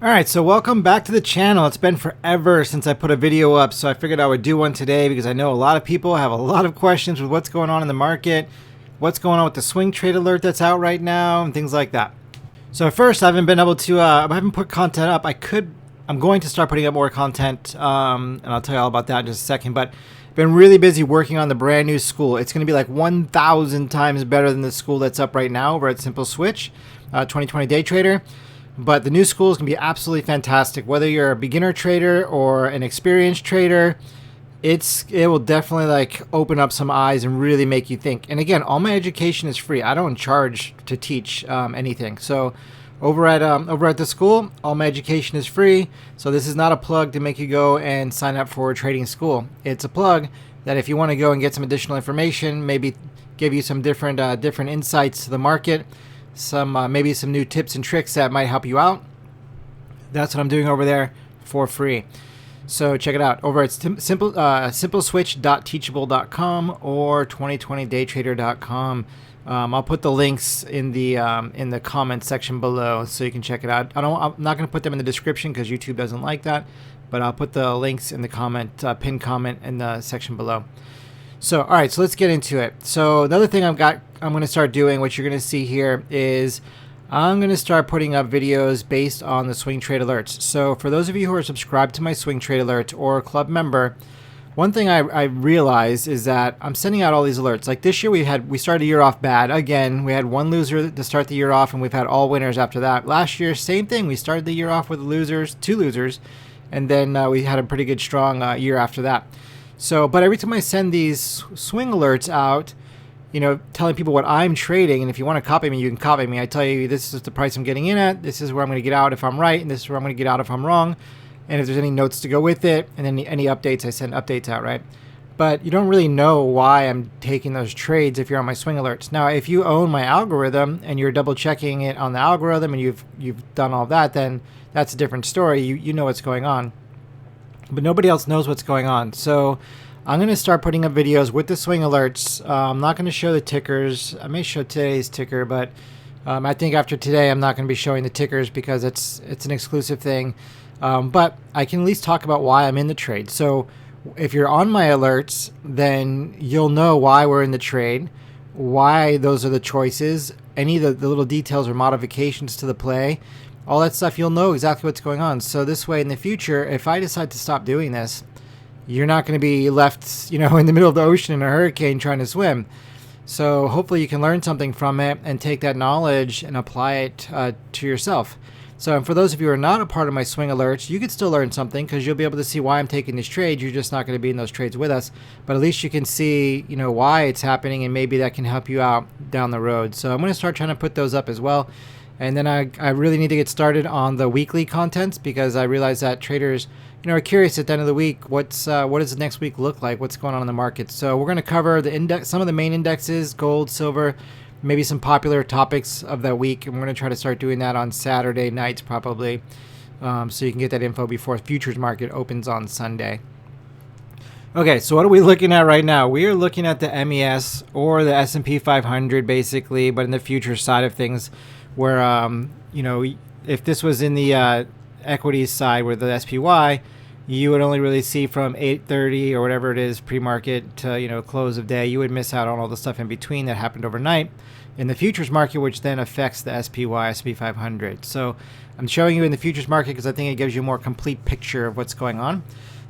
All right, so welcome back to the channel. It's been forever since I put a video up, so I figured I would do one today because I know a lot of people have a lot of questions with what's going on in the market, what's going on with the swing trade alert that's out right now, and things like that. So first, I haven't been able to, I haven't put content up. I'm going to start putting up more content, and I'll tell you all about that in just a second, but I've been really busy working on the brand new school. It's going to be like 1,000 times better than the school that's up right now over at Simple Switch, 2020 Day Trader. But the new school is going to be absolutely fantastic. Whether you're a beginner trader or an experienced trader, it will definitely like open up some eyes and really make you think. And again, all my education is free. I don't charge to teach anything. So over at the school, all my education is free. So this is not a plug to make you go and sign up for a trading school. It's a plug that if you want to go and get some additional information, maybe give you some different insights to the market, maybe some new tips and tricks that might help you out. That's what I'm doing over there for free. So check it out over at simpleswitch.teachable.com or 2020daytrader.com. I'll put the links in the comments section below so you can check it out. I'm not going to put them in the description because YouTube doesn't like that, but I'll put the links in the pinned comment in the section below. So, all right, so let's get into it. So another thing I'm going to start doing, what you're going to see here, is I'm going to start putting up videos based on the swing trade alerts. So for those of you who are subscribed to my swing trade alert or club member, one thing I realized is that I'm sending out all these alerts. Like this year we started the year off bad. Again, we had one loser to start the year off, and we've had all winners after that. Last year, same thing. We started the year off with two losers, and then we had a pretty good strong year after that. So, but every time I send these swing alerts out, you know, telling people what I'm trading, and if you want to copy me, you can copy me. I tell you, this is the price I'm getting in at, this is where I'm going to get out if I'm right, and this is where I'm going to get out if I'm wrong, and if there's any notes to go with it, and then any updates, I send updates out, right? But you don't really know why I'm taking those trades if you're on my swing alerts. Now, if you own my algorithm and you're double checking it on the algorithm and you've done all that, then that's a different story. You know what's going on. But nobody else knows what's going on. So I'm going to start putting up videos with the swing alerts. I'm not going to show the tickers. I may show today's ticker, but I think after today I'm not going to be showing the tickers because it's an exclusive thing. But I can at least talk about why I'm in the trade. So if you're on my alerts, then you'll know why we're in the trade, why those are the choices, any of the little details or modifications to the play. All that stuff, you'll know exactly what's going on. So this way in the future, if I decide to stop doing this, you're not going to be left, in the middle of the ocean in a hurricane trying to swim. So hopefully you can learn something from it and take that knowledge and apply it to yourself. So for those of you who are not a part of my swing alerts, you could still learn something because you'll be able to see why I'm taking this trade. You're just not going to be in those trades with us, but at least you can see, why it's happening, and maybe that can help you out down the road. So I'm going to start trying to put those up as well. And then I really need to get started on the weekly contents because I realize that traders, are curious at the end of the week, what does the next week look like? What's going on in the market? So we're going to cover some of the main indexes, gold, silver, maybe some popular topics of that week. And we're going to try to start doing that on Saturday nights probably, so you can get that info before futures market opens on Sunday. Okay, so what are we looking at right now? We are looking at the MES or the S&P 500 basically, but in the futures side of things, where if this was in the equities side with the SPY, you would only really see from 8:30 or whatever it is pre-market to close of day. You would miss out on all the stuff in between that happened overnight in the futures market, which then affects the SPY, S&P 500. So I'm showing you in the futures market because I think it gives you a more complete picture of what's going on.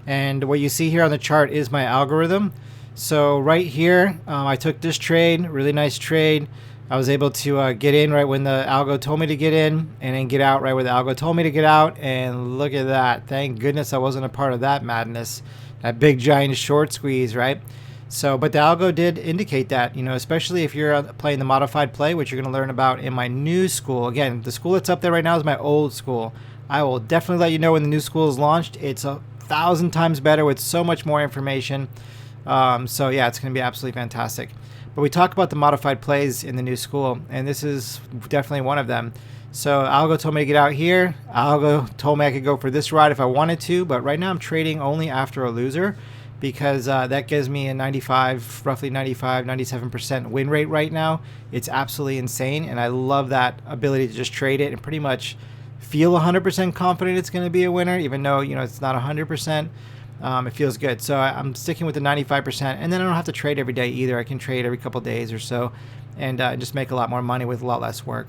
And what you see here on the chart is my algorithm. So right here, I took this trade, really nice trade. I was able to get in right when the algo told me to get in, and then get out right where the algo told me to get out. And look at that. Thank goodness I wasn't a part of that madness, that big giant short squeeze, right? So, but the algo did indicate that, especially if you're playing the modified play, which you're going to learn about in my new school. Again, the school that's up there right now is my old school. I will definitely let you know when the new school is launched. It's 1,000 times better with so much more information. So yeah, it's going to be absolutely fantastic. But we talk about the modified plays in the new school, and this is definitely one of them. So Algo told me to get out here. Algo told me I could go for this ride if I wanted to, but right now I'm trading only after a loser because that gives me a roughly 95, 97% win rate right now. It's absolutely insane, and I love that ability to just trade it and pretty much feel 100% confident it's going to be a winner, even though, it's not 100%. It feels good. So I'm sticking with the 95%, and then I don't have to trade every day either. I can trade every couple days or so, and just make a lot more money with a lot less work.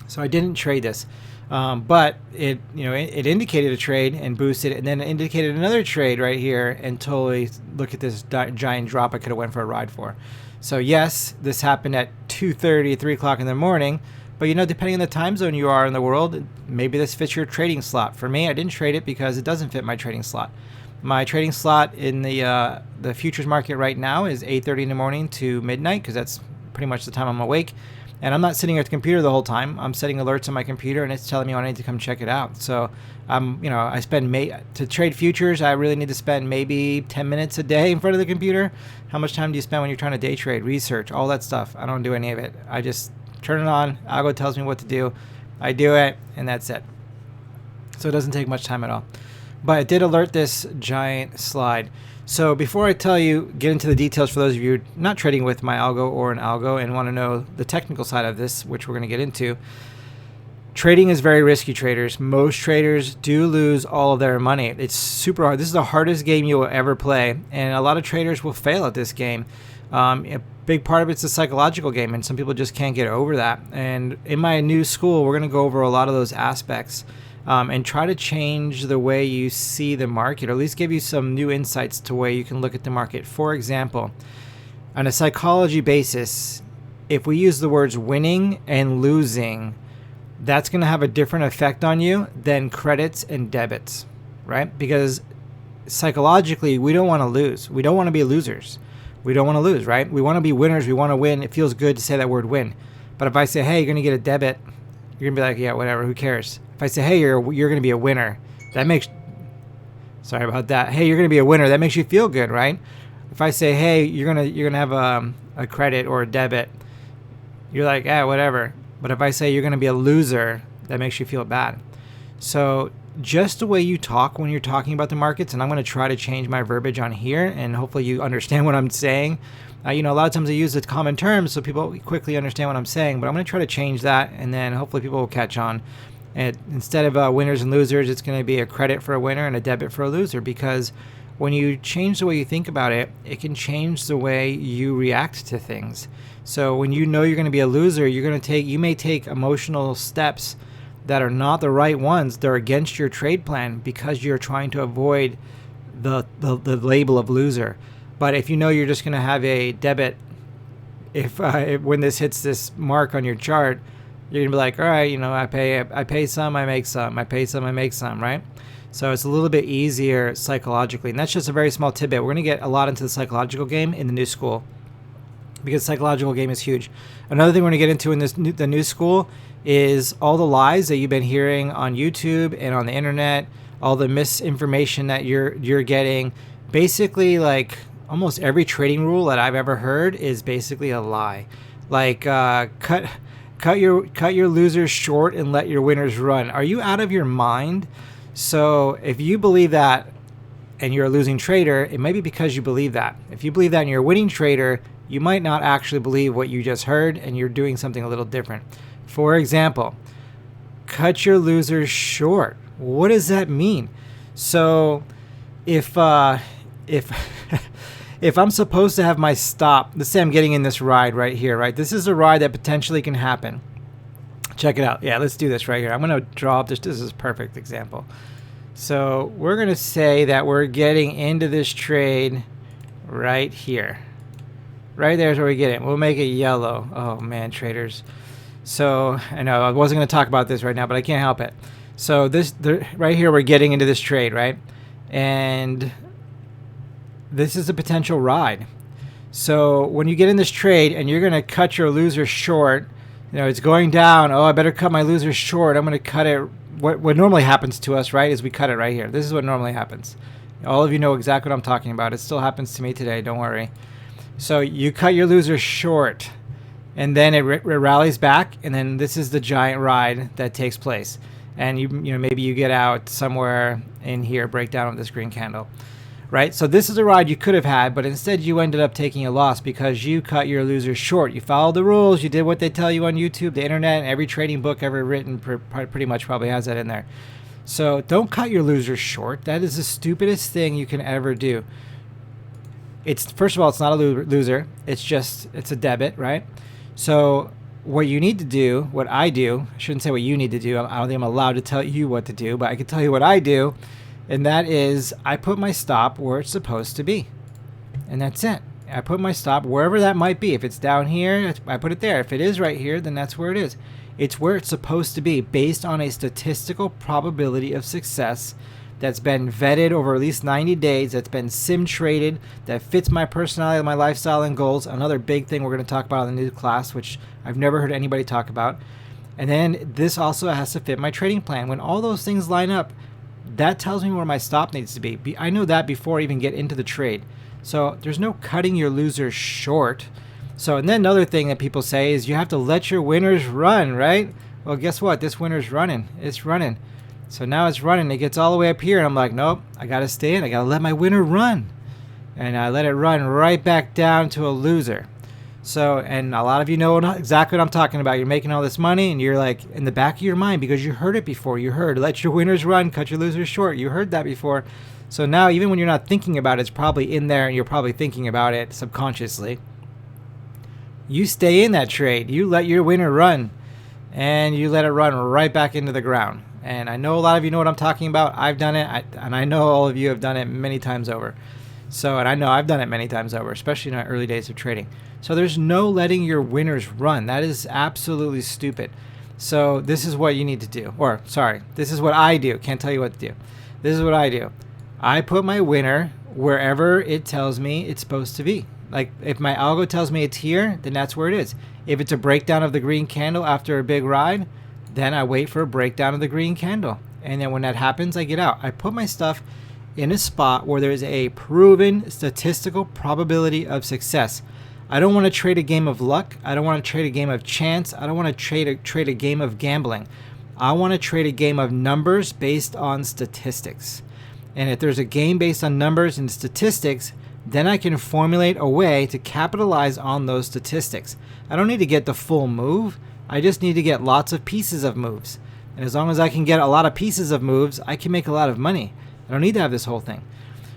So I didn't trade this, but it indicated a trade and boosted, and then it indicated another trade right here, and totally look at this giant drop I could have went for a ride for. So yes, this happened at 2:30, 3 o'clock in the morning. But depending on the time zone you are in the world, maybe this fits your trading slot. For me, I didn't trade it because it doesn't fit my trading slot. My trading slot in the futures market right now is 8:30 in the morning to midnight, because that's pretty much the time I'm awake. And I'm not sitting at the computer the whole time. I'm setting alerts on my computer, and it's telling me when I need to come check it out. So I spend to trade futures. I really need to spend maybe 10 minutes a day in front of the computer. How much time do you spend when you're trying to day trade, research, all that stuff? I don't do any of it. I just turn it on. Algo tells me what to do. I do it, and that's it. So it doesn't take much time at all. But it did alert this giant slide. So before I get into the details for those of you not trading with my algo or an algo and want to know the technical side of this, which we're going to get into, trading is very risky, traders. Most traders do lose all of their money. It's super hard. This is the hardest game you will ever play, and a lot of traders will fail at this game. A big part of it's a psychological game, and some people just can't get over that. And in my new school, we're going to go over a lot of those aspects. And try to change the way you see the market, or at least give you some new insights to where you can look at the market. For example, on a psychology basis, if we use the words winning and losing, that's going to have a different effect on you than credits and debits, right? Because psychologically, we don't want to lose. We don't want to be losers. We don't want to lose, right? We want to be winners. We want to win. It feels good to say that word win. But if I say, hey, you're going to get a debit, you're going to be like, yeah, whatever, who cares? If I say, hey, you're going to be a winner, sorry about that. Hey, you're going to be a winner. That makes you feel good, right? If I say, hey, you're going to have a credit or a debit, you're like, whatever. But if I say you're going to be a loser, that makes you feel bad. So just the way you talk when you're talking about the markets, and I'm going to try to change my verbiage on here, and hopefully you understand what I'm saying. A lot of times I use the common terms so people quickly understand what I'm saying, but I'm going to try to change that, and then hopefully people will catch on. And instead of winners and losers, it's going to be a credit for a winner and a debit for a loser, because when you change the way you think about it, it can change the way you react to things. So when you're going to be a loser, you may take emotional steps that are not the right ones. They're against your trade plan because you're trying to avoid the label of loser. But if you're just going to have a debit, when this hits this mark on your chart, you're gonna be like, all right, I pay some, I make some, I pay some, I make some, right? So it's a little bit easier psychologically, and that's just a very small tidbit. We're gonna get a lot into the psychological game in the new school, because psychological game is huge. Another thing we're gonna get into in the new school is all the lies that you've been hearing on YouTube and on the internet, all the misinformation that you're getting. Basically, like almost every trading rule that I've ever heard is basically a lie. Like cut your losers short and let your winners run. Are you out of your mind? So if you believe that and you're a losing trader, it may be because you believe that. If you believe that and you're a winning trader, you might not actually believe what you just heard, and you're doing something a little different. For example, cut your losers short. What does that mean? So if if I'm supposed to have my stop, let's say I'm getting in this ride right here, right? This is a ride that potentially can happen. Check it out. Yeah, let's do this right here. I'm going to draw up this. This is a perfect example. So we're going to say that we're getting into this trade right here. Right there's where we get it. We'll make it yellow. Oh, man, traders. So I know I wasn't going to talk about this right now, but I can't help it. So right here, we're getting into this trade, right? And this is a potential ride. So when you get in this trade and you're going to cut your loser short, it's going down. Oh, I better cut my loser short. I'm going to cut it. What normally happens to us, right, is we cut it right here. This is what normally happens. All of you know exactly what I'm talking about. It still happens to me today. Don't worry. So you cut your loser short, and then it rallies back, and then this is the giant ride that takes place. And maybe you get out somewhere in here, break down with this green candle. right? So this is a ride you could have had, but instead you ended up taking a loss because you cut your losers short. You followed the rules. You did what they tell you on YouTube, the internet, and every trading book ever written pretty much probably has that in there. So don't cut your losers short. That is the stupidest thing you can ever do. It's, first of all, it's not a loser. It's a debit, right? So what you need to do, what I do, I shouldn't say what you need to do. I don't think I'm allowed to tell you what to do, but I can tell you what I do. And that is I put my stop where it's supposed to be. And that's it. I put my stop wherever that might be. If it's down here, I put it there. If it is right here, then that's where it is. It's where it's supposed to be based on a statistical probability of success that's been vetted over at least 90 days, that's been sim traded, that fits my personality, my lifestyle, and goals. Another big thing we're going to talk about in the new class, which I've never heard anybody talk about. And then this also has to fit my trading plan. When all those things line up, that tells me where my stop needs to be. I know that before I even get into the trade. So there's no cutting your losers short. So, and then another thing that people say is you have to let your winners run, right? Well, guess what? This winner's running. It's running. So now it's running. It gets all the way up here, and I'm like, nope, I got to stay in. I got to let my winner run. And I let it run right back down to a loser. So, and a lot of you know exactly what I'm talking about. You're making all this money, and you're like, in the back of your mind, because you heard it before. You heard, let your winners run, cut your losers short. You heard that before. So now, even when you're not thinking about it, it's probably in there, and you're probably thinking about it subconsciously. You stay in that trade. You let your winner run, and you let it run right back into the ground. And I know a lot of you know what I'm talking about. I've done it, and I know all of you have done it many times over. So, and I know I've done it many times over, especially in my early days of trading. So there's no letting your winners run. That is absolutely stupid. So this is what you need to do. Or, sorry, this is what I do. Can't tell you what to do. This is what I do. I put my winner wherever it tells me it's supposed to be. Like, if my algo tells me it's here, then that's where it is. If it's a breakdown of the green candle after a big ride, then I wait for a breakdown of the green candle. And then when that happens, I get out. I put my stuff in a spot where there's a proven statistical probability of success. I don't want to trade a game of luck. I don't want to trade a game of chance. I don't want to trade a game of gambling. I want to trade a game of numbers based on statistics. And if there's a game based on numbers and statistics, then I can formulate a way to capitalize on those statistics. I don't need to get the full move. I just need to get lots of pieces of moves. And as long as I can get a lot of pieces of moves, I can make a lot of money. I don't need to have this whole thing.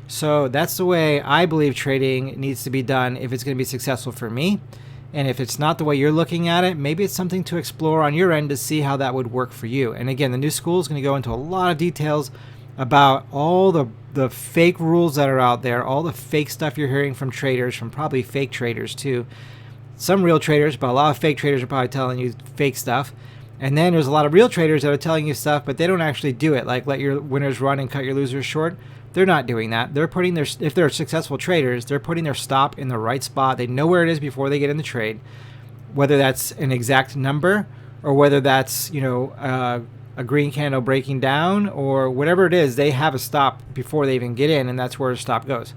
So that's the way I believe trading needs to be done if it's going to be successful for me. And if it's not the way you're looking at it, maybe it's something to explore on your end to see how that would work for you. And again, the new school is going to go into a lot of details about all the fake rules that are out there, all the fake stuff you're hearing from traders, from probably fake traders too. Some real traders, but a lot of fake traders are probably telling you fake stuff. And then there's a lot of real traders that are telling you stuff, but they don't actually do it. Like, let your winners run and cut your losers short. They're not doing that. They're putting their, if they're successful traders, they're putting their stop in the right spot. They know where it is before they get in the trade, whether that's an exact number or whether that's, you know, a green candle breaking down or whatever it is. They have a stop before they even get in, and that's where the stop goes.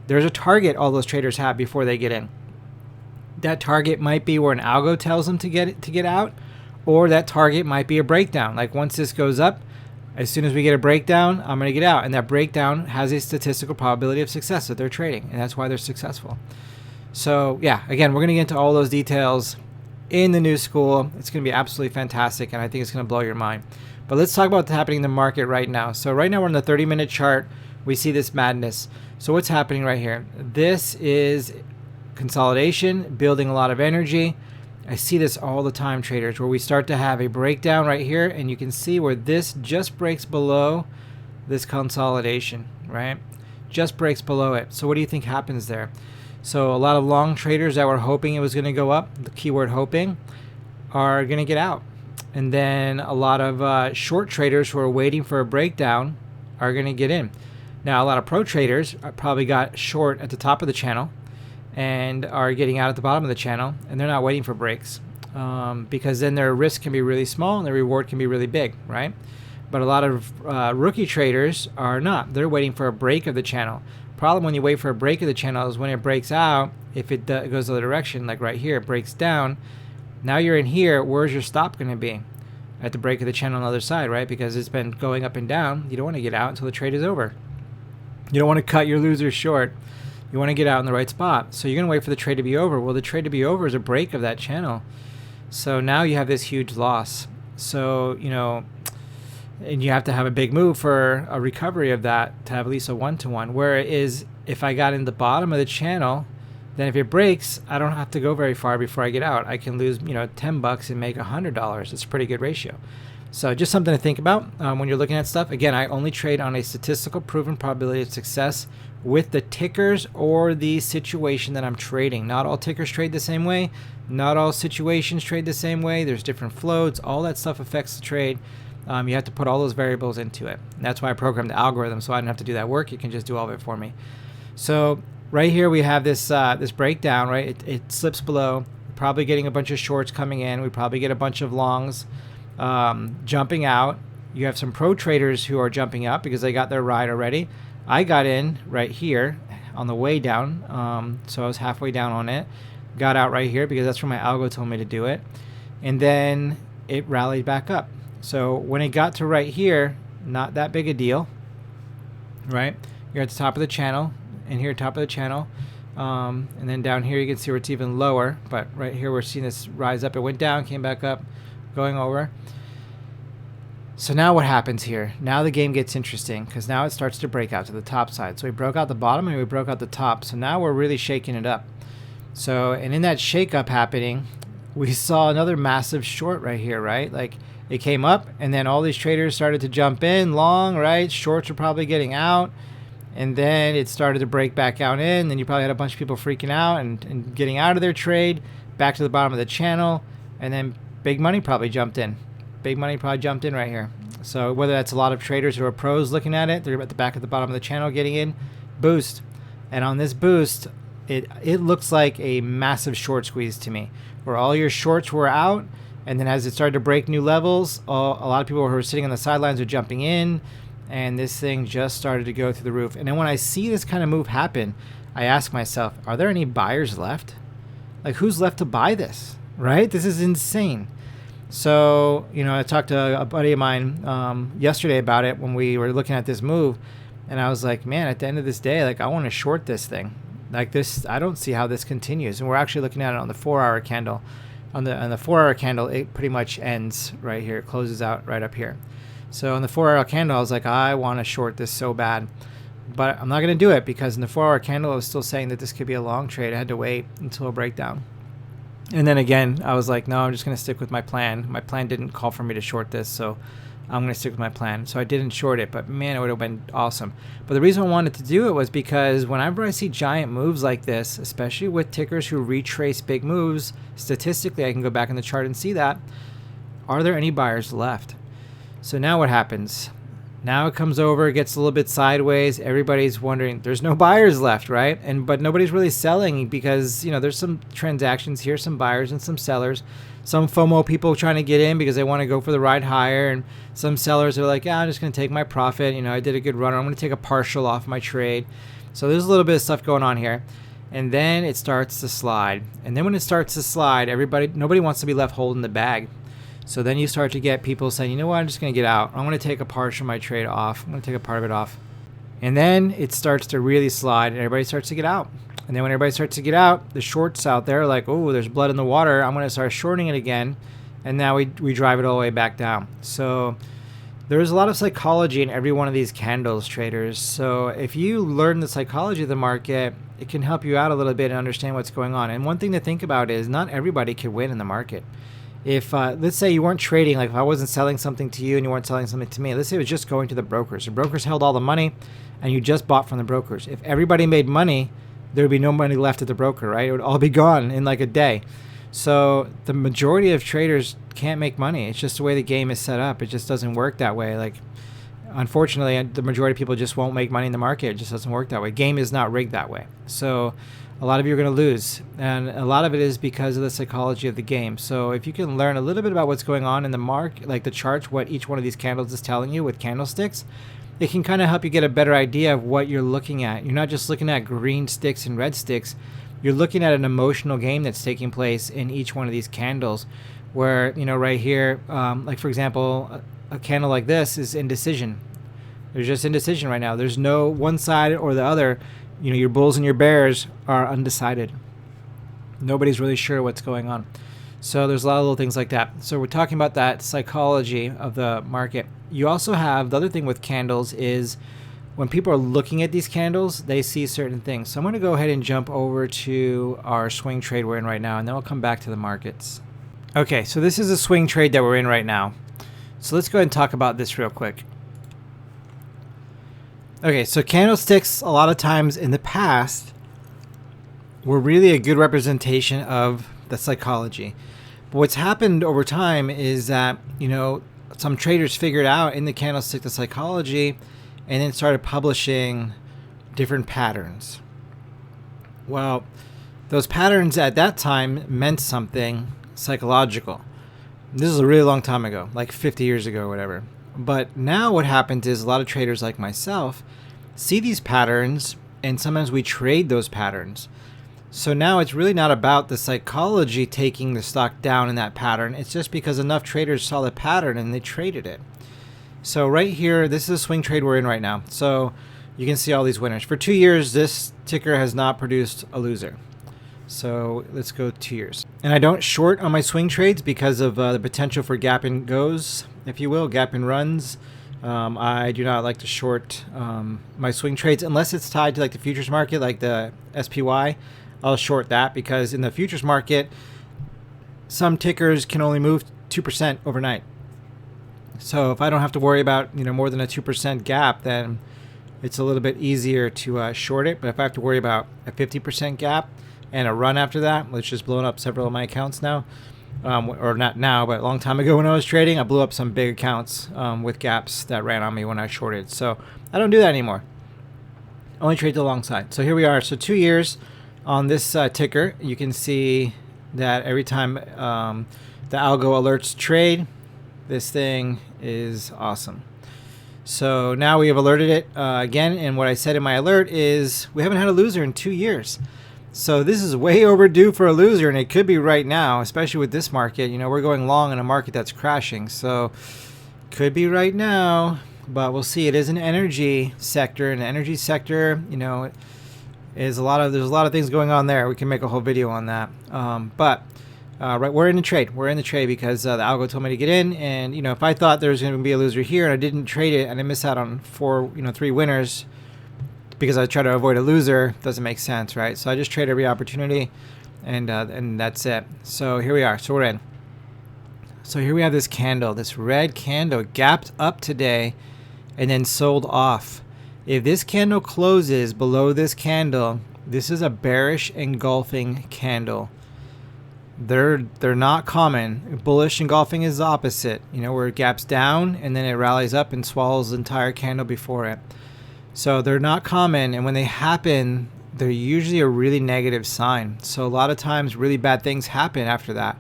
There's a target all those traders have before they get in. That target might be where an algo tells them to get out, or that target might be a breakdown. Like, once this goes up, as soon as we get a breakdown, I'm going to get out. And that breakdown has a statistical probability of success that they're trading, and that's why they're successful. So yeah, again, we're going to get into all those details in the new school. It's going to be absolutely fantastic, and I think it's going to blow your mind. But let's talk about what's happening in the market right now. So right now we're on the 30-minute chart. We see this madness. So what's happening right here? This is consolidation, building a lot of energy. I see this all the time, traders, where we start to have a breakdown right here, and you can see where this just breaks below this consolidation, right? Just breaks below it. So what do you think happens there? So a lot of long traders that were hoping it was going to go up, the keyword hoping, are going to get out. And then a lot of short traders who are waiting for a breakdown are going to get in. Now, a lot of pro traders probably got short at the top of the channel and are getting out at the bottom of the channel, and they're not waiting for breaks because then their risk can be really small and their reward can be really big, right? But a lot of rookie traders are not. They're waiting for a break of the channel. Problem when you wait for a break of the channel is when it breaks out, if it goes the other direction, like right here, it breaks down, now you're in here, where's your stop going to be? At the break of the channel on the other side, right? Because it's been going up and down. You don't want to get out until the trade is over. You don't want to cut your losers short. You want to get out in the right spot. So you're going to wait for the trade to be over. Well, the trade to be over is a break of that channel. So now you have this huge loss. So, and you have to have a big move for a recovery of that to have at least a 1-to-1. Whereas if I got in the bottom of the channel, then if it breaks, I don't have to go very far before I get out. I can lose, $10 and make $100. It's a pretty good ratio. So just something to think about when you're looking at stuff. Again, I only trade on a statistical proven probability of success with the tickers or the situation that I'm trading. Not all tickers trade the same way. Not all situations trade the same way. There's different floats. All that stuff affects the trade. You have to put all those variables into it. And that's why I programmed the algorithm, so I don't have to do that work. You can just do all of it for me. So right here we have this this breakdown, right? It slips below. We're probably getting a bunch of shorts coming in. We probably get a bunch of longs jumping out. You have some pro traders who are jumping up because they got their ride already. I got in right here on the way down, so I was halfway down on it. Got out right here because that's where my algo told me to do it. And then it rallied back up. So when it got to right here, not that big a deal, right? You're at the top of the channel, and here top of the channel. And then down here you can see where it's even lower, but right here we're seeing this rise up. It went down, came back up, going over. So now what happens here? Now the game gets interesting because now it starts to break out to the top side. So we broke out the bottom and we broke out the top. So now we're really shaking it up. So, and in that shake up happening, we saw another massive short right here, right? Like it came up and then all these traders started to jump in long, right? Shorts were probably getting out. And then it started to break back out in. Then you probably had a bunch of people freaking out and getting out of their trade back to the bottom of the channel. And then big money probably jumped in. Big money probably jumped in right here. So whether that's a lot of traders who are pros looking at it, they're at the back of the bottom of the channel getting in, boost. And on this boost, it looks like a massive short squeeze to me, where all your shorts were out. And then as it started to break new levels, a lot of people who were sitting on the sidelines are jumping in. And this thing just started to go through the roof. And then when I see this kind of move happen, I ask myself, are there any buyers left? Like, who's left to buy this, right? This is insane. So, I talked to a buddy of mine yesterday about it when we were looking at this move. And I was like, man, at the end of this day, like, I want to short this thing. Like this, I don't see how this continues. And we're actually looking at it on the 4-hour candle. On the 4-hour candle, it pretty much ends right here. It closes out right up here. So on the 4-hour candle, I was like, I want to short this so bad. But I'm not going to do it because in the 4-hour candle, I was still saying that this could be a long trade. I had to wait until a breakdown. And then again, I was like, no, I'm just going to stick with my plan. My plan didn't call for me to short this, so I'm going to stick with my plan. So I didn't short it, but man, it would have been awesome. But the reason I wanted to do it was because whenever I see giant moves like this, especially with tickers who retrace big moves, statistically, I can go back in the chart and see that. Are there any buyers left? So now what happens? Now it comes over, gets a little bit sideways. Everybody's wondering, there's no buyers left, right? But nobody's really selling because, there's some transactions here, some buyers and some sellers. Some FOMO people trying to get in because they want to go for the ride higher. And some sellers are like, I'm just going to take my profit. I did a good run. I'm going to take a partial off my trade. So there's a little bit of stuff going on here. And then it starts to slide. And then when it starts to slide, nobody wants to be left holding the bag. So then you start to get people saying, you know what, I'm just going to get out. I'm going to take a partial of my trade off. I'm going to take a part of it off. And then it starts to really slide and everybody starts to get out. And then when everybody starts to get out, the shorts out there are like, oh, there's blood in the water. I'm going to start shorting it again. And now we drive it all the way back down. So there's a lot of psychology in every one of these candles, traders. So if you learn the psychology of the market, it can help you out a little bit and understand what's going on. And one thing to think about is not everybody can win in the market. If let's say you weren't trading, like if I wasn't selling something to you and you weren't selling something to me, let's say it was just going to the brokers. The brokers held all the money and you just bought from the brokers. If everybody made money, there would be no money left at the broker, right? It would all be gone in like a day. So the majority of traders can't make money. It's just the way the game is set up. It just doesn't work that way. Like, unfortunately, the majority of people just won't make money in the market. It just doesn't work that way. Game is not rigged that way. So a lot of you are going to lose. And a lot of it is because of the psychology of the game. So if you can learn a little bit about what's going on in the market, like the charts, what each one of these candles is telling you with candlesticks, it can kind of help you get a better idea of what you're looking at. You're not just looking at green sticks and red sticks. You're looking at an emotional game that's taking place in each one of these candles where, right here, like for example, a candle like this is indecision. There's just indecision right now. There's no one side or the other. You know, your bulls and your bears are undecided. Nobody's really sure what's going on. So there's a lot of little things like that. So we're talking about that psychology of the market. You also have the other thing with candles is when people are looking at these candles, they see certain things. So I'm going to go ahead and jump over to our swing trade we're in right now, and then we'll come back to the markets. Okay, so this is a swing trade that we're in right now. So let's go ahead and talk about this real quick. Okay, so candlesticks a lot of times in the past were really a good representation of the psychology. But what's happened over time is that, you know, some traders figured out in the candlestick the psychology and then started publishing different patterns. Well, those patterns at that time meant something psychological. This is a really long time ago, like 50 years ago or whatever. But now what happens is a lot of traders like myself see these patterns, and sometimes we trade those patterns. So now it's really not about the psychology taking the stock down in that pattern. It's just because enough traders saw the pattern and they traded it. So right here, this is a swing trade we're in right now. So you can see all these winners. For 2 years, this ticker has not produced a loser. So let's go 2 years. And I don't short on my swing trades because of the potential for gap and goes, if you will, gap and runs. I do not like to short my swing trades unless it's tied to like the futures market, like the SPY. I'll short that because in the futures market, some tickers can only move 2% overnight. So if I don't have to worry about, you know, more than a 2% gap, then it's a little bit easier to short it. But if I have to worry about a 50% gap and a run after that, which has blown up several of my accounts now, or not now, but a long time ago when I was trading, I blew up some big accounts with gaps that ran on me when I shorted. So I don't do that anymore. Only trade the long side. So here we are. So 2 years on this ticker. You can see that every time the algo alerts trade, this thing is awesome. So now we have alerted it again, and what I said in my alert is we haven't had a loser in 2 years. So this is way overdue for a loser, and it could be right now, especially with this market. You know, we're going long in a market that's crashing, so could be right now, but we'll see. It is an energy sector, and the energy sector, you know, there's a lot of things going on there. We can make a whole video on that. Right, we're in the trade. We're in the trade because the algo told me to get in, and you know, if I thought there was going to be a loser here and I didn't trade it and I miss out on 3 winners because I try to avoid a loser, doesn't make sense, right? So I just trade every opportunity, and that's it. So here we are. So we're in. So here we have this candle, this red candle, gapped up today, and then sold off. If this candle closes below this candle, this is a bearish engulfing candle. They're not common. Bullish engulfing is the opposite, you know, where it gaps down and then it rallies up and swallows the entire candle before it. So they're not common, and when they happen, they're usually a really negative sign. So a lot of times really bad things happen after that.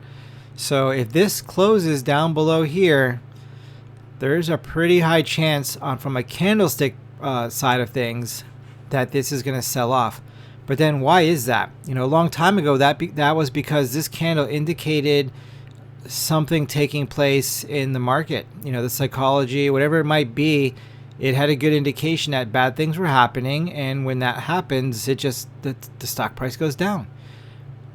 So if this closes down below here, there's a pretty high chance from a candlestick side of things that this is going to sell off. But then why is that? You know, a long time ago, that was because this candle indicated something taking place in the market. You know, the psychology, whatever it might be, it had a good indication that bad things were happening. And when that happens, it just, the stock price goes down.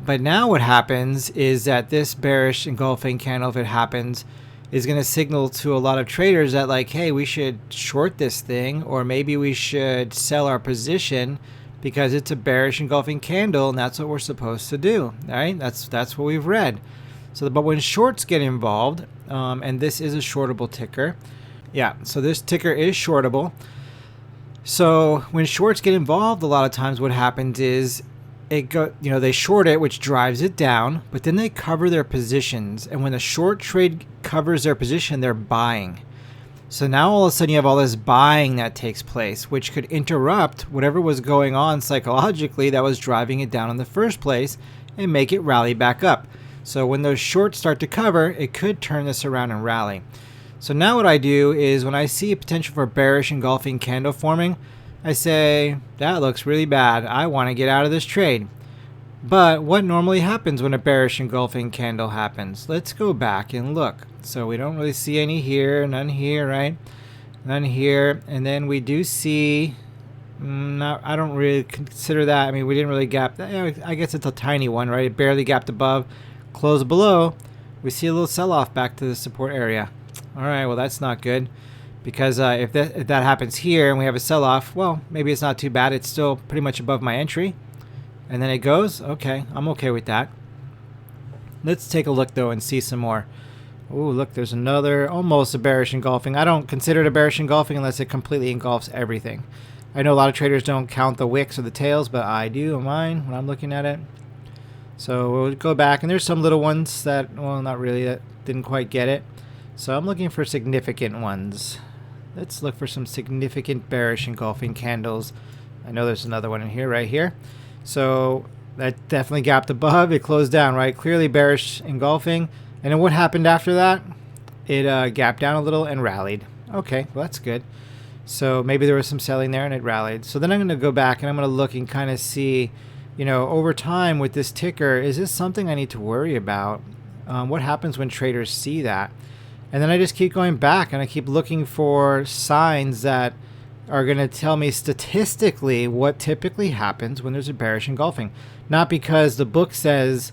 But now what happens is that this bearish engulfing candle, if it happens, is going to signal to a lot of traders that like, hey, we should short this thing, or maybe we should sell our position because it's a bearish engulfing candle, and that's what we're supposed to do, right? That's what we've read. So, but when shorts get involved, and this is a shortable ticker, yeah, so this ticker is shortable. So when shorts get involved, a lot of times what happens is they short it, which drives it down, but then they cover their positions, and when the short trade covers their position, they're buying. So now all of a sudden you have all this buying that takes place, which could interrupt whatever was going on psychologically that was driving it down in the first place and make it rally back up. So when those shorts start to cover, it could turn this around and rally. So now what I do is when I see a potential for bearish engulfing candle forming, I say, that looks really bad. I want to get out of this trade. But what normally happens when a bearish engulfing candle happens? Let's go back and look. So we don't really see any here, none here, right? None here. And then we do see, I don't really consider that. I mean, we didn't really gap. I guess it's a tiny one, right? It barely gapped above, closed below. We see a little sell-off back to the support area. All right, well, that's not good. Because if that happens here and we have a sell-off, well, maybe it's not too bad. It's still pretty much above my entry. And then it goes. Okay, I'm okay with that. Let's take a look, though, and see some more. Oh, look, there's another, almost a bearish engulfing. I don't consider it a bearish engulfing unless it completely engulfs everything. I know a lot of traders don't count the wicks or the tails, but I do on mine when I'm looking at it. So we'll go back, and there's some little ones that, well, not really, that didn't quite get it. So I'm looking for significant ones. Let's look for some significant bearish engulfing candles. I know there's another one in here, right here. So that definitely gapped above. It closed down, right? Clearly bearish engulfing. And then what happened after that? It gapped down a little and rallied. Okay, well, that's good. So maybe there was some selling there and it rallied. So then I'm going to go back and I'm going to look and kind of see, you know, over time with this ticker, is this something I need to worry about? What happens when traders see that? And then I just keep going back and I keep looking for signs that are going to tell me statistically what typically happens when there's a bearish engulfing. Not because the book says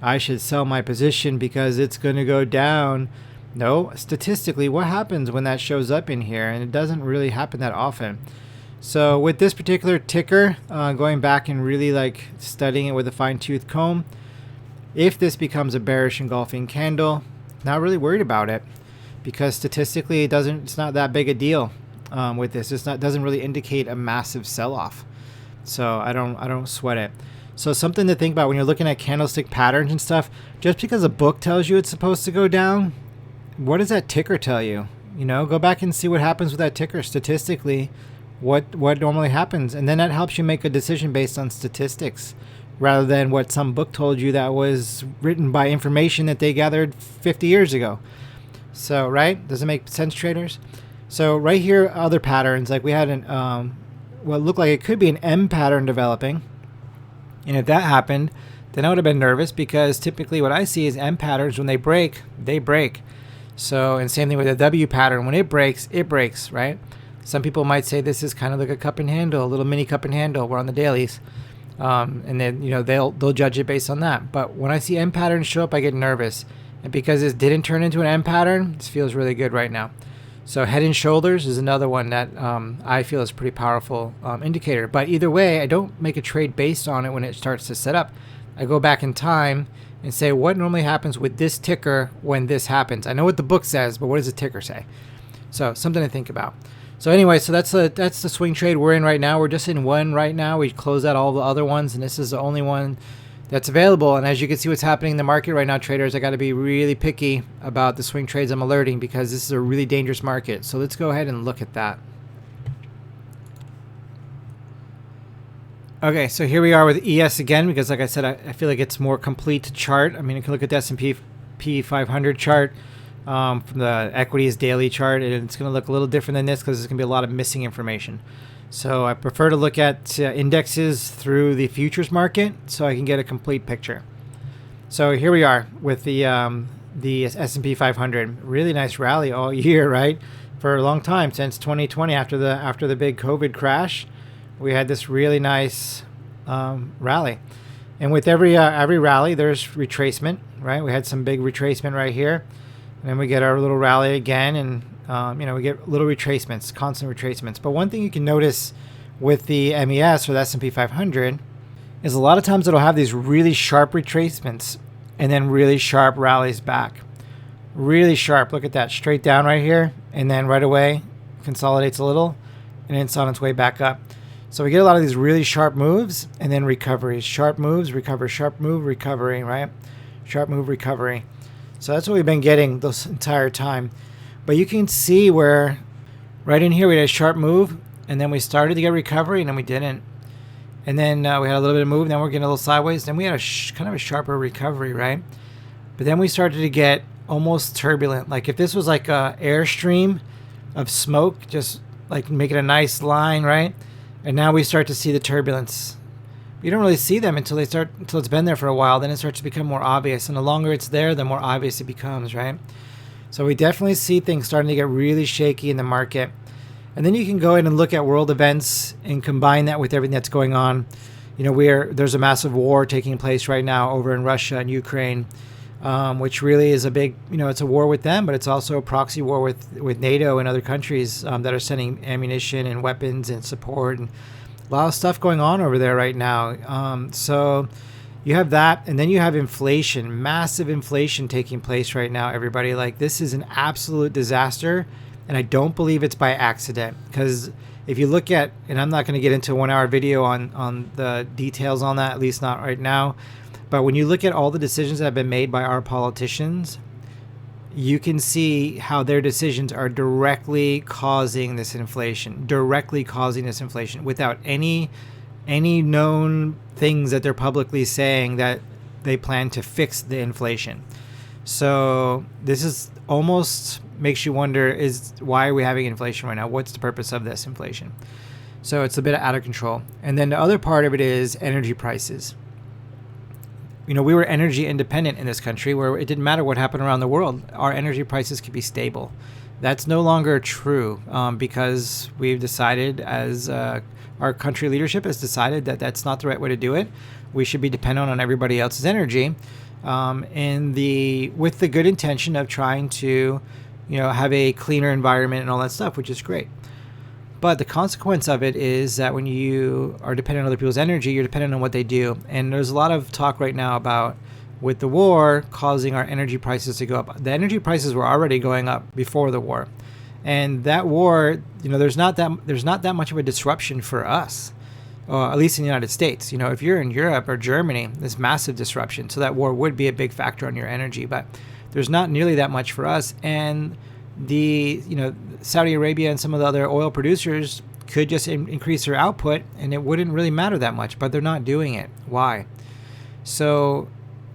I should sell my position because it's going to go down. No, statistically, what happens when that shows up in here? And it doesn't really happen that often. So with this particular ticker, going back and really like studying it with a fine-tooth comb, if this becomes a bearish engulfing candle, not really worried about it, because statistically it's not that big a deal with this. Doesn't really indicate a massive sell-off, so I don't sweat it. So something to think about when you're looking at candlestick patterns and stuff. Just because a book tells you it's supposed to go down, what does that ticker tell you? You know, go back and see what happens with that ticker statistically. What normally happens, and then that helps you make a decision based on statistics, rather than what some book told you that was written by information that they gathered 50 years ago. So, right? Does it make sense, traders? So right here, other patterns, like we had what looked like it could be an M pattern developing. And if that happened, then I would have been nervous, because typically what I see is M patterns, when they break, they break. So, and same thing with a W pattern. When it breaks, right? Some people might say this is kind of like a cup and handle, a little mini cup and handle. We're on the dailies. And then, you know, they'll judge it based on that. But when I see M patterns show up, I get nervous. And because this didn't turn into an M pattern, this feels really good right now. So head and shoulders is another one that I feel is a pretty powerful indicator. But either way, I don't make a trade based on it when it starts to set up. I go back in time and say, what normally happens with this ticker when this happens? I know what the book says, but what does the ticker say? So something to think about. So anyway, so that's the swing trade we're in right now. We're just in one right now. We closed out all the other ones, and this is the only one that's available. And as you can see what's happening in the market right now, traders, I got to be really picky about the swing trades I'm alerting, because this is a really dangerous market. So let's go ahead and look at that. Okay, so here we are with ES again, because like I said, I feel like it's more complete chart. I mean, you can look at the S&P 500 chart from the equities daily chart, and it's going to look a little different than this because there's going to be a lot of missing information. So I prefer to look at indexes through the futures market so I can get a complete picture. So here we are with the S&P 500. Really nice rally all year, right? For a long time, since 2020, after the big COVID crash, we had this really nice rally. And with every rally, there's retracement, right? We had some big retracement right here. And then we get our little rally again, and you know, we get little retracements, constant retracements. But one thing you can notice with the MES or the S&P 500 is a lot of times it'll have these really sharp retracements and then really sharp rallies back. Really sharp. Look at that, straight down right here, and then right away consolidates a little, and it's on its way back up. So we get a lot of these really sharp moves and then recoveries. Sharp moves, recover, sharp move, recovery, right? Sharp move, recovery. So that's what we've been getting this entire time. But you can see where right in here we had a sharp move, and then we started to get recovery, and then we didn't. And then we had a little bit of move, and then we're getting a little sideways. Then we had a kind of a sharper recovery, right? But then we started to get almost turbulent. Like if this was like a airstream of smoke, just like making a nice line, right? And now we start to see the turbulence. You don't really see them until it's been there for a while. Then it starts to become more obvious. And the longer it's there, the more obvious it becomes, right? So we definitely see things starting to get really shaky in the market. And then you can go in and look at world events and combine that with everything that's going on. There's a massive war taking place right now over in Russia and Ukraine, which really is a big, it's a war with them, but it's also a proxy war with NATO and other countries that are sending ammunition and weapons and support, and a lot of stuff going on over there right now. So you have that, and then you have inflation, massive inflation taking place right now, everybody. Like, this is an absolute disaster, and I don't believe it's by accident, because if you look at, and I'm not going to get into a 1-hour video on the details on that, at least not right now, but when you look at all the decisions that have been made by our politicians, you can see how their decisions are directly causing this inflation, without any known things that they're publicly saying that they plan to fix the inflation. So this is almost makes you wonder, why are we having inflation right now? What's the purpose of this inflation? So it's a bit out of control. And then the other part of it is energy prices. We were energy independent in this country, where it didn't matter what happened around the world. Our energy prices could be stable. That's no longer true, because we've decided, as our country leadership has decided, that that's not the right way to do it. We should be dependent on everybody else's energy, with the good intention of trying to have a cleaner environment and all that stuff, which is great. But the consequence of it is that when you are dependent on other people's energy, you're dependent on what they do. And there's a lot of talk right now about, with the war causing our energy prices to go up. The energy prices were already going up before the war. And that war, there's not that much of a disruption for us, at least in the United States. If you're in Europe or Germany, there's massive disruption. So that war would be a big factor on your energy, but there's not nearly that much for us. And Saudi Arabia and some of the other oil producers could just increase their output, and it wouldn't really matter that much, but they're not doing it. Why? So,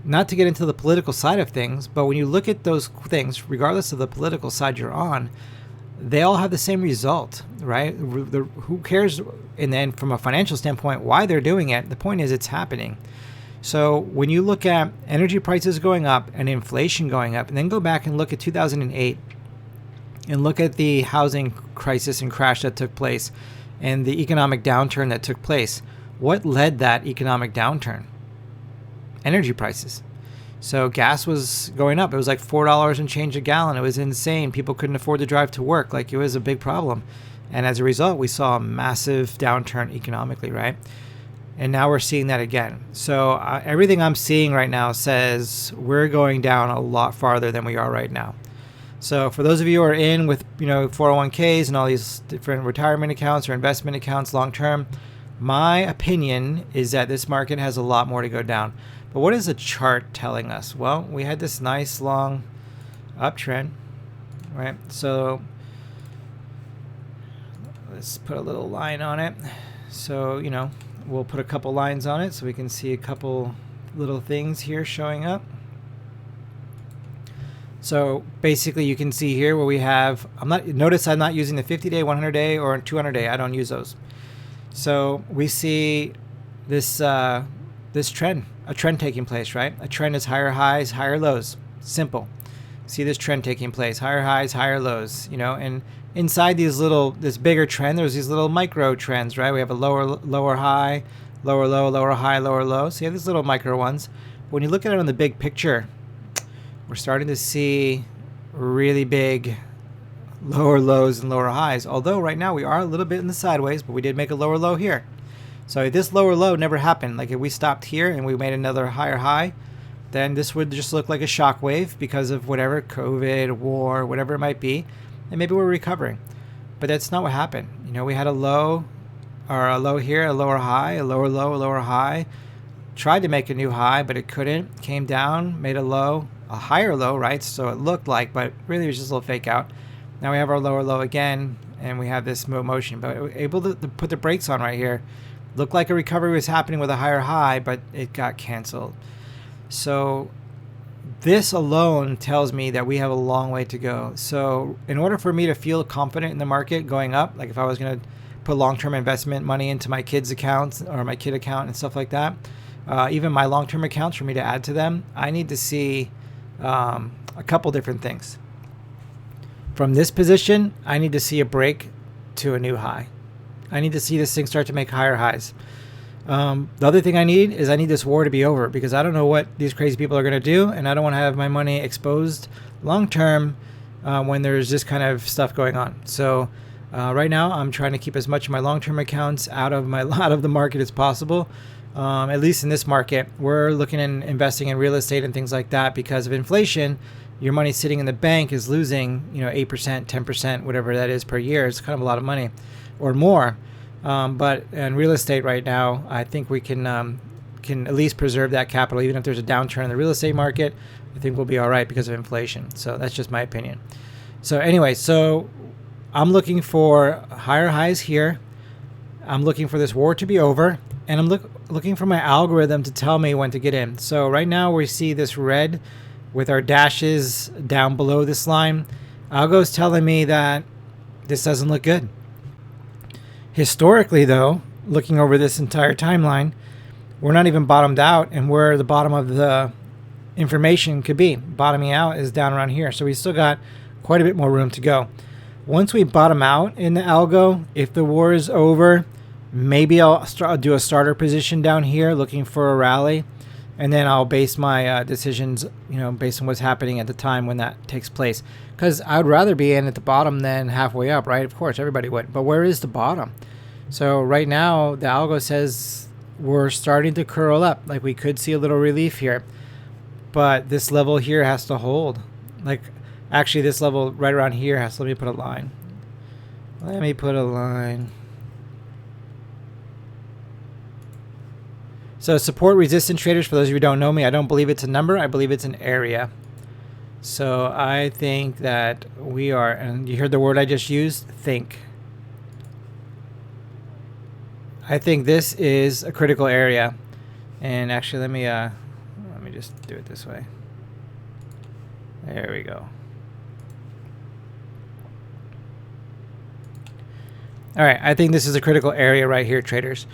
not to get into the political side of things, but when you look at those things, regardless of the political side you're on, they all have the same result, right? Who cares? And then from a financial standpoint, why they're doing it, the point is it's happening. So when you look at energy prices going up and inflation going up, and then go back and look at 2008 and look at the housing crisis and crash that took place and the economic downturn that took place, what led that economic downturn? Energy prices. So gas was going up. It was like $4 and change a gallon. It was insane. People couldn't afford to drive to work. Like, it was a big problem. And as a result, we saw a massive downturn economically, right? And now we're seeing that again. So everything I'm seeing right now says we're going down a lot farther than we are right now. So for those of you who are in with 401ks and all these different retirement accounts or investment accounts long term, my opinion is that this market has a lot more to go down. But what is the chart telling us? Well, we had this nice long uptrend, right? So let's put a little line on it. So, we'll put a couple lines on it so we can see a couple little things here showing up. So basically you can see here where we have, notice I'm not using the 50-day, 100-day, or 200-day. I don't use those. So we see this trend, a trend taking place, right? A trend is higher highs, higher lows. Simple. See this trend taking place, higher highs, higher lows, and inside this bigger trend, there's these little micro trends, right? We have a lower high, lower low, lower high, lower low. So you have these little micro ones. But when you look at it on the big picture, we're starting to see really big lower lows and lower highs. Although right now we are a little bit in the sideways, but we did make a lower low here. So if this lower low never happened, like if we stopped here and we made another higher high, then this would just look like a shock wave because of whatever, COVID, war, whatever it might be. And maybe we're recovering. But that's not what happened. We had a low here, a lower high, a lower low, a lower high. Tried to make a new high, but it couldn't. Came down, made a low, a higher low, right? So it looked like, but really it was just a little fake out. Now we have our lower low again, and we have this motion. But we're able to put the brakes on right here. Looked like a recovery was happening with a higher high, but it got canceled. So this alone tells me that we have a long way to go. So in order for me to feel confident in the market going up, like if I was going to put long-term investment money into my kids' accounts or my kid account and stuff like that, even my long-term accounts for me to add to them, I need to see a couple different things. From this position, I need to see a break to a new high. I need to see this thing start to make higher highs. The other thing I need this war to be over, because I don't know what these crazy people are going to do, and I don't want to have my money exposed long term when there's this kind of stuff going on. So right now I'm trying to keep as much of my long-term accounts out of the market as possible. At least in this market, we're looking at investing in real estate and things like that. Because of inflation, your money sitting in the bank is losing 8%, 10%, whatever that is per year. It's kind of a lot of money or more. But in real estate right now, I think we can at least preserve that capital. Even if there's a downturn in the real estate market, I think we'll be all right because of inflation. So that's just my opinion. So anyway, so I'm looking for higher highs here. I'm looking for this war to be over, and I'm looking for my algorithm to tell me when to get in. So right now we see this red with our dashes down below this line. Algo's telling me that this doesn't look good. Historically, though, looking over this entire timeline, we're not even bottomed out, and where the bottom of the information could be. Bottoming out is down around here, so we still got quite a bit more room to go. Once we bottom out in the algo, if the war is over, maybe I'll do a starter position down here looking for a rally, and then I'll base my decisions, based on what's happening at the time when that takes place. Because I'd rather be in at the bottom than halfway up, right? Of course, everybody would. But where is the bottom? So right now, the algo says we're starting to curl up. Like, we could see a little relief here. But this level here has to hold. Like, actually, this level right around here has to... Let me put a line. So support resistance traders, for those of you who don't know me, I don't believe it's a number. I believe it's an area. So I think that we are... And you heard the word I just used? Think. I think this is a critical area. And actually, let me just do it this way. There we go. All right, I think this is a critical area right here, traders.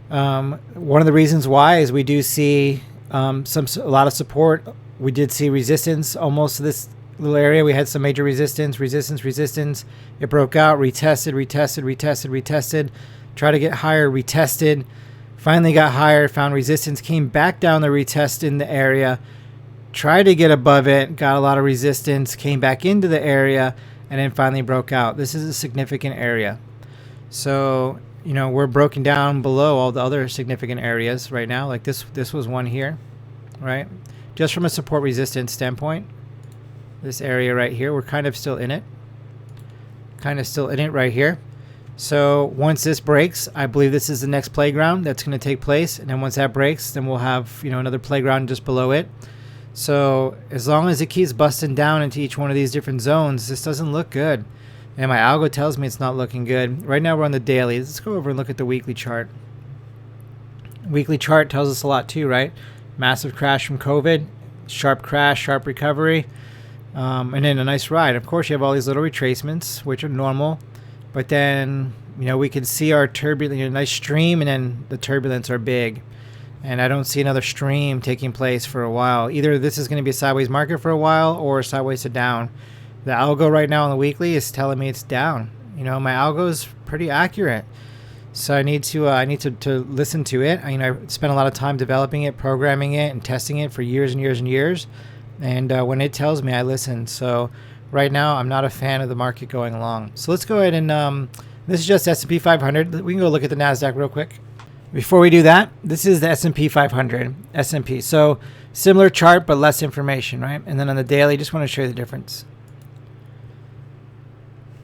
One of the reasons why is we do see a lot of support. We did see resistance almost to this little area. We had some major resistance. It broke out, retested. Tried to get higher, retested. Finally got higher, found resistance, came back down the retest in the area. Tried to get above it, got a lot of resistance, came back into the area, and then finally broke out. This is a significant area. So, we're broken down below all the other significant areas right now. Like this was one here, right? Just from a support resistance standpoint, this area right here, we're kind of still in it. Right here. So once this breaks, I believe this is the next playground that's going to take place. And then once that breaks, then we'll have, another playground just below it. So as long as it keeps busting down into each one of these different zones, this doesn't look good. And my algo tells me it's not looking good. Right now we're on the daily. Let's go over and look at the weekly chart. Weekly chart tells us a lot too, right? Massive crash from COVID, sharp crash, sharp recovery, and then a nice ride. Of course, you have all these little retracements, which are normal. But then, we can see our turbulence, a nice stream, and then the turbulence are big. And I don't see another stream taking place for a while. Either this is going to be a sideways market for a while or sideways to down. The algo right now on the weekly is telling me it's down. My algo is pretty accurate. So I need to listen to it. I spent a lot of time developing it, programming it, and testing it for years and years and years. And when it tells me, I listen. So right now, I'm not a fan of the market going along. So let's go ahead and this is just S&P 500. We can go look at the NASDAQ real quick. Before we do that, this is the S&P 500. S&P. So similar chart, but less information, right? And then on the daily, just want to show you the difference.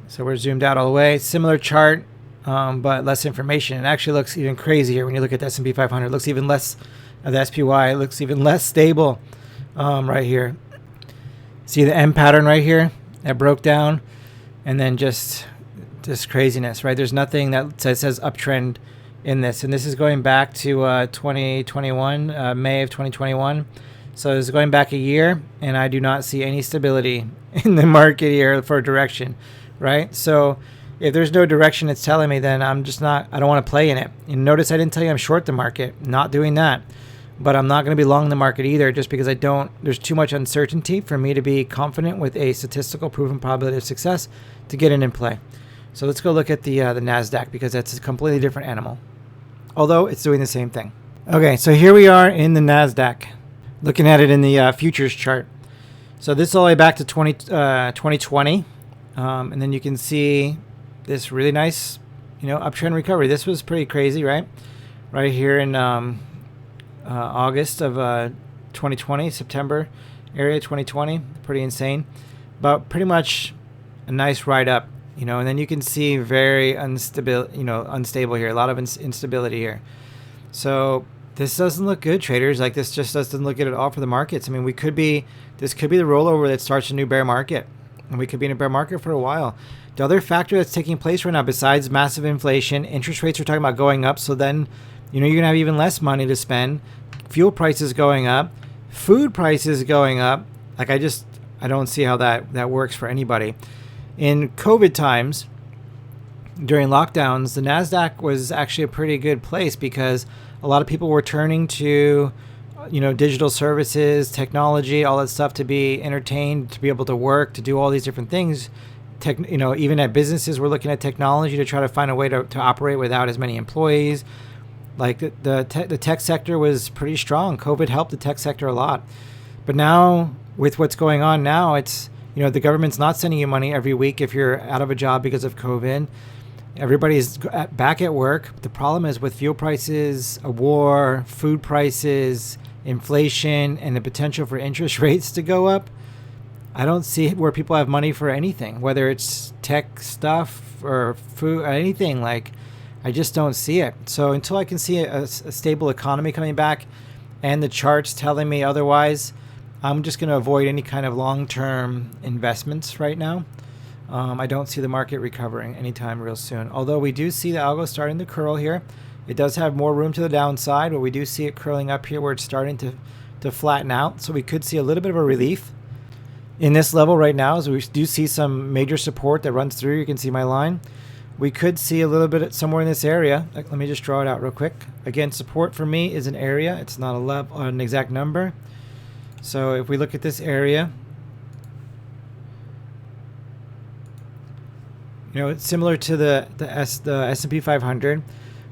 So we're zoomed out all the way. Similar chart, but less information. It actually looks even crazier when you look at the S&P 500. It looks even less of the SPY. It looks even less stable right here. See the M pattern right here that broke down, and then just craziness, right? There's nothing that says uptrend in this, and this is going back to 2021, May of 2021. So it's going back a year, and I do not see any stability in the market here for direction, right? So if there's no direction it's telling me, then I don't want to play in it. And notice I didn't tell you I'm short the market. Not doing that. But I'm not going to be long the market either, just because there's too much uncertainty for me to be confident with a statistical proven probability of success to get in and play. So let's go look at the NASDAQ, because that's a completely different animal, although it's doing the same thing. Okay, so here we are in the NASDAQ, looking at it in the futures chart. So this is all the way back to 2020, and then you can see this really nice, uptrend recovery. This was pretty crazy, right? Right here in August of 2020, September area 2020, pretty insane, but pretty much a nice ride up, and then you can see very unstable here, a lot of instability here. So this doesn't look good, traders. Like, this just doesn't look good at all for the markets. I mean, this could be the rollover that starts a new bear market, and we could be in a bear market for a while. The other factor that's taking place right now, besides massive inflation, interest rates are talking about going up. So then, you're going to have even less money to spend. Fuel prices going up, food prices going up. Like, I don't see how that works for anybody. In COVID times, during lockdowns, the NASDAQ was actually a pretty good place, because a lot of people were turning to, digital services, technology, all that stuff, to be entertained, to be able to work, to do all these different things. Even at businesses, we're looking at technology to try to find a way to operate without as many employees. Like, the tech sector was pretty strong. COVID helped the tech sector a lot. But now, with what's going on now, it's, the government's not sending you money every week if you're out of a job because of COVID. Everybody's back at work. The problem is, with fuel prices, a war, food prices, inflation, and the potential for interest rates to go up, I don't see where people have money for anything, whether it's tech stuff or food or anything. Like, I just don't see it. So until I can see a stable economy coming back and the charts telling me otherwise, I'm just going to avoid any kind of long-term investments right now. I don't see the market recovering anytime real soon. Although we do see the algo starting to curl here. It does have more room to the downside, but we do see it curling up here where it's starting to flatten out. So we could see a little bit of a relief in this level right now, as we do see some major support that runs through. You can see my line. We could see a little bit somewhere in this area. Let me just draw it out real quick. Again, support for me is an area. It's not a level or an exact number. So if we look at this area, it's similar to the S&P 500.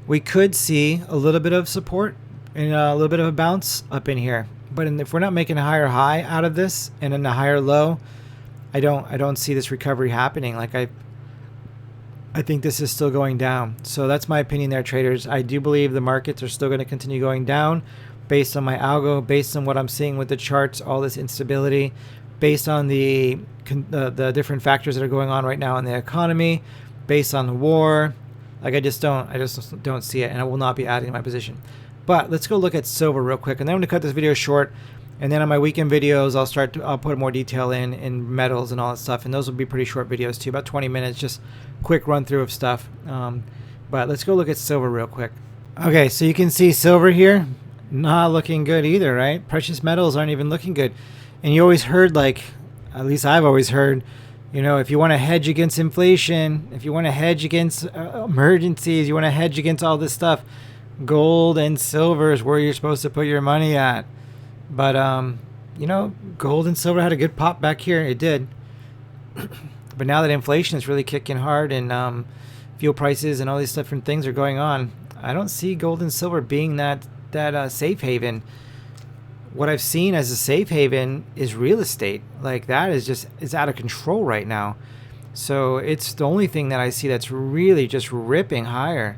We could see a little bit of support and a little bit of a bounce up in here. But if we're not making a higher high out of this and then a higher low, I don't see this recovery happening. Like, I think this is still going down. So that's my opinion there, traders. I do believe the markets are still going to continue going down based on my algo, based on what I'm seeing with the charts, all this instability, based on the different factors that are going on right now in the economy, based on the war. Like, I just don't see it, and I will not be adding to my position. But let's go look at silver real quick, and then I'm going to cut this video short. And then on my weekend videos, I'll put more detail in metals and all that stuff, and those will be pretty short videos too, about 20 minutes, just quick run through of stuff. But let's go look at silver real quick. Okay, so you can see silver here, not looking good either, right? Precious metals aren't even looking good. And you always heard, like, at least I've always heard, if you want to hedge against inflation, if you want to hedge against emergencies, you want to hedge against all this stuff, gold and silver is where you're supposed to put your money at. But, gold and silver had a good pop back here. It did. But now that inflation is really kicking hard and fuel prices and all these different things are going on, I don't see gold and silver being that safe haven. What I've seen as a safe haven is real estate. Like, that is out of control right now. So it's the only thing that I see that's really just ripping higher.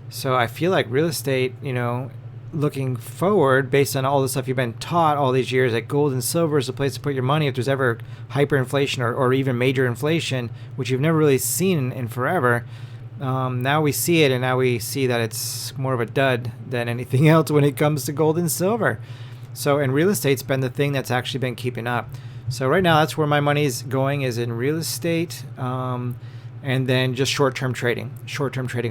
So I feel like real estate, looking forward, based on all the stuff you've been taught all these years, that gold and silver is the place to put your money if there's ever hyperinflation or even major inflation, which you've never really seen in forever. Now we see it, and now we see that it's more of a dud than anything else when it comes to gold and silver. So, and real estate's been the thing that's actually been keeping up. So right now, that's where my money's going, is in real estate, and then just short-term trading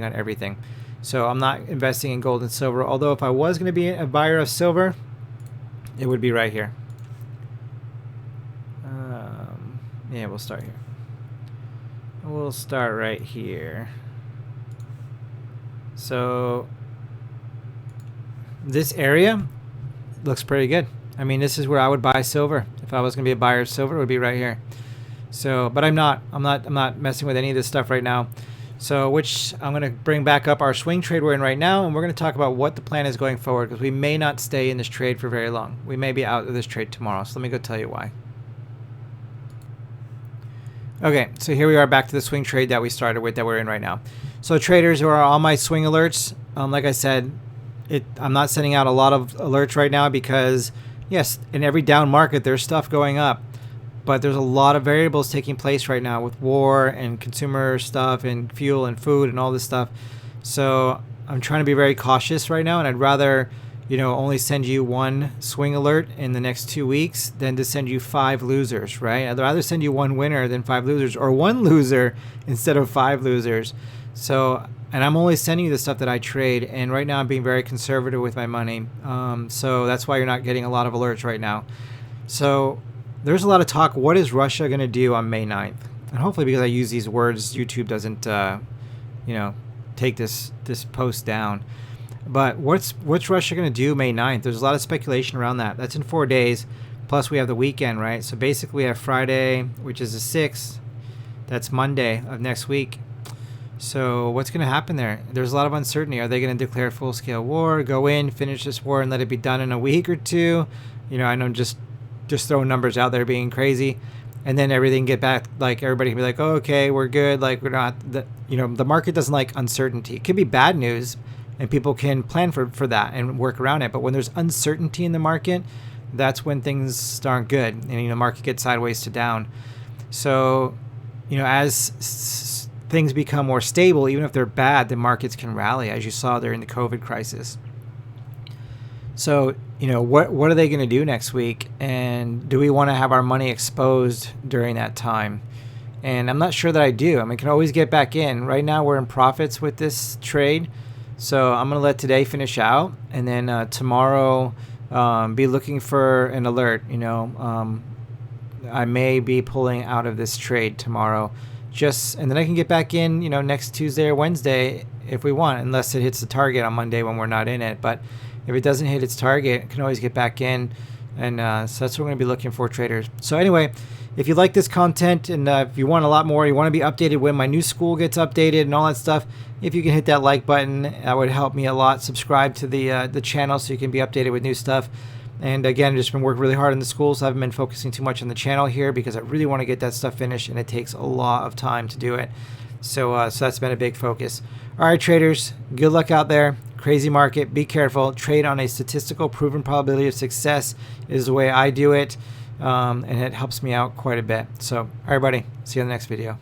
on everything. So I'm not investing in gold and silver, although if I was going to be a buyer of silver, it would be right here. Yeah, we'll start here. We'll start right here. So this area looks pretty good. I mean, this is where I would buy silver. If I was going to be a buyer of silver, it would be right here. So, but I'm not messing with any of this stuff right now. So, which I'm going to bring back up our swing trade we're in right now, and we're going to talk about what the plan is going forward, because we may not stay in this trade for very long. We may be out of this trade tomorrow. So let me go tell you why. Okay, so here we are back to the swing trade that we started with, that we're in right now. So traders who are on my swing alerts, like I said, I'm not sending out a lot of alerts right now because, yes, in every down market there's stuff going up, but there's a lot of variables taking place right now with war and consumer stuff and fuel and food and all this stuff. So I'm trying to be very cautious right now, and I'd rather, only send you one swing alert in the next 2 weeks than to send you 5 losers, right? I'd rather send you one winner than 5 losers, or one loser instead of 5 losers. So, and I'm only sending you the stuff that I trade, and right now I'm being very conservative with my money. So that's why you're not getting a lot of alerts right now. So there's a lot of talk. What is Russia going to do on May 9th? And hopefully, because I use these words, YouTube doesn't, take this post down. But what's Russia going to do May 9th? There's a lot of speculation around that. That's in 4 days. Plus, we have the weekend, right? So basically, we have Friday, which is the 6th. That's Monday of next week. So what's going to happen there? There's a lot of uncertainty. Are they going to declare full-scale war, go in, finish this war, and let it be done in a week or two? I know just throwing numbers out there being crazy. And then everything get back, like everybody can be like, oh, okay, we're good. Like we're not, the market doesn't like uncertainty. It could be bad news, and people can plan for that and work around it. But when there's uncertainty in the market, that's when things aren't good, and the market gets sideways to down. So, as things become more stable, even if they're bad, the markets can rally, as you saw during the COVID crisis. So, what are they going to do next week? And do we want to have our money exposed during that time? And I'm not sure that I do. I can always get back in. Right now, we're in profits with this trade. So I'm going to let today finish out. And then tomorrow, be looking for an alert. I may be pulling out of this trade tomorrow. And then I can get back in, next Tuesday or Wednesday if we want, unless it hits the target on Monday when we're not in it. But if it doesn't hit its target, I can always get back in. And so that's what we're going to be looking for, traders. So anyway, if you like this content, and if you want a lot more, you want to be updated when my new school gets updated and all that stuff, if you can hit that like button, that would help me a lot. Subscribe to the channel so you can be updated with new stuff. And again, I've just been working really hard in the school, so I haven't been focusing too much on the channel here because I really want to get that stuff finished, and it takes a lot of time to do it. So that's been a big focus. All right, traders, good luck out there. Crazy market. Be careful. Trade on a statistical proven probability of success is the way I do it, and it helps me out quite a bit. So, all right, buddy. See you in the next video.